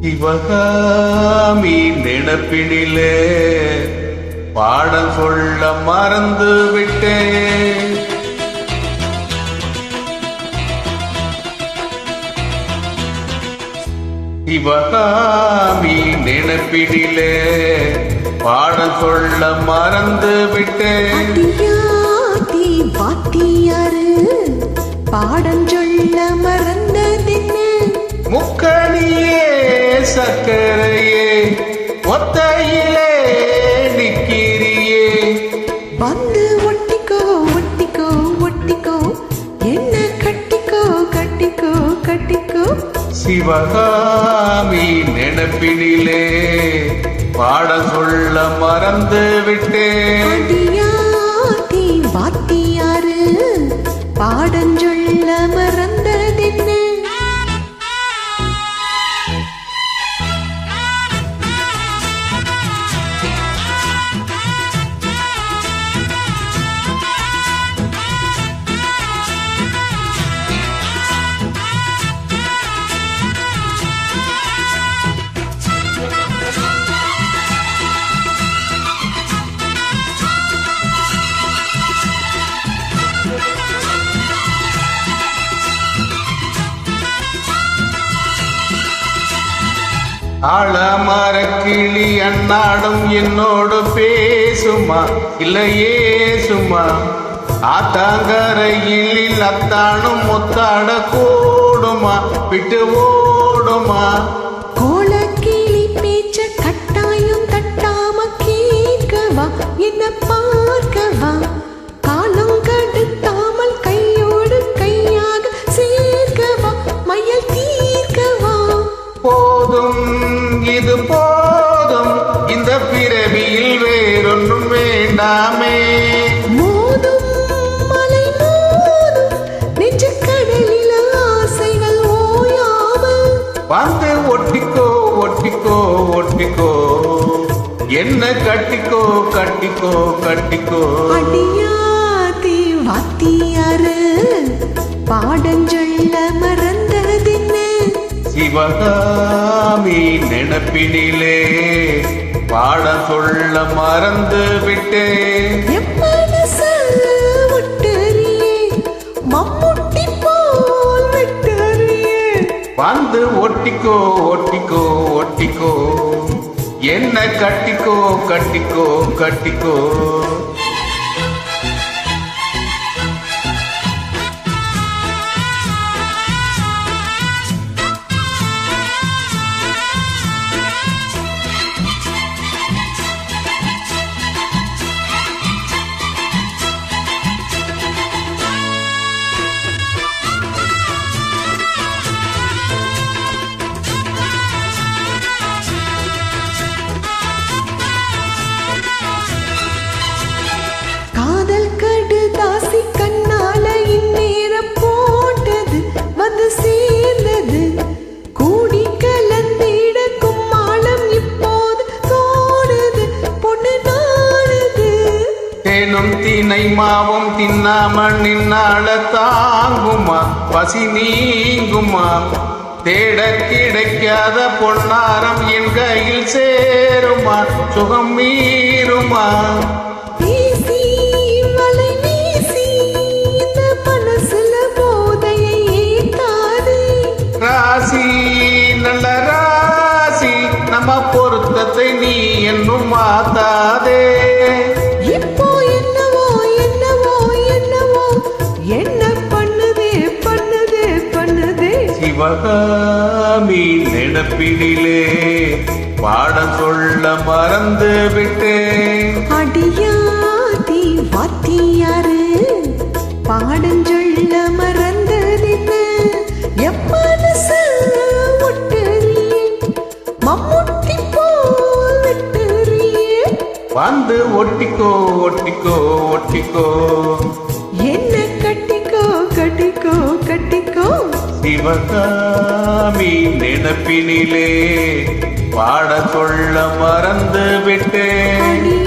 சிவகாமி நினைப்பினிலே பாடம் சொல்ல மறந்து விட்டேன். சிவகாமி நினைப்பினிலே பாடம் சொல்ல மறந்து விட்டேன். பாடம் சொல்ல மறந்ததென்ன? முக்கணியே சக்கரையே ஒத்தையிலே நிக்கிறியே. வந்து ஒட்டிக்கோ ஒட்டிக்கோ ஒட்டிக்கோ, என்ன கட்டிக்கோ கட்டிக்கோ கட்டிக்கோ. சிவகாமி நினைப்பினிலே பாடம் சொல்ல மறந்து விட்டேன். அடியாத்தி வாத்தியாரு பாடம் சொல்ல மறந்ததென்ன? ஆழமர கிளி அண்ணாடும் என்னோடு பேசுமா இல்லையே சும்மா? ஆத்தாங்கரையில் அத்தானும் முத்தாட கூடுமா விட்டு ஓடுமா? கோலக்கிளி பேச்ச கட்டாயம் தட்டாம கேட்கவா, என்ன பார்க்கவா? காலம் கடுத்தாமல் கையோடு கையாக சேர்க்கவா, மையல் தீர்க்கவா? போதும் இது போதும், இந்த பிறவியில் வேறொன்றும் வேண்டாமே. மோதும் மலை மோதும் நெஞ்சக்கடலில் ஆசைகள் ஓயாமல். வந்து ஒட்டிக்கோ ஒட்டிக்கோ ஒட்டிக்கோ, என்ன கட்டிக்கோ கட்டிக்கோ கட்டிக்கோ. அடியாத்தி வாத்தியாரு பாடம் சொல்ல மறந்ததென்ன? சிவகாமி நினைப்பினிலே பாடம் சொல்ல மறந்து விட்டேன். எப்பனச விட்டறியே, மம்முட்டி போல் விட்டறியே. வந்து ஒட்டிக்கோ ஒட்டிக்கோ ஒட்டிக்கோ, என்ன கட்டிக்கோ கட்டிக்கோ கட்டிக்கோ. சேர்ந்தது கூடி கலந்திட கும்மாளம் இப்போது தோணுது, பொண்ணு நாடுது. தேனும் தினை மாவும் தின்னாமல் நின்னால தாங்குமா, பசி நீங்குமா? தேட கிடைக்காத பொன்னாரம் என் கையில் சேருமா, சுகம் மீறுமா? ராசி நல்ல ராசி, நம்ம பொருத்தத்தை நீ என்னும் மாத்தாதே. இப்போ என்னவோ என்னவோ என்னவோ, என்ன பண்ணுதே பண்ணுதே பண்ணுதே. சிவகாமி நினைப்பினிலே பாடம் சொல்ல மறந்து விட்டேன். அடியாத்தி வாத்தியாரு பாடம் சொல்ல மறந்ததென்ன? எப்பனச விட்டறியே, மம்முட்டி போல் விட்டறியே. வந்து ஒட்டிக்கோ ஒட்டிக்கோ ஒட்டிக்கோ, என்ன கட்டிக்கோ கட்டிக்கோ கட்டிக்கோ. சிவகாமி நினைப்பினிலே பாட சொல்ல மறந்து விட்டேன்.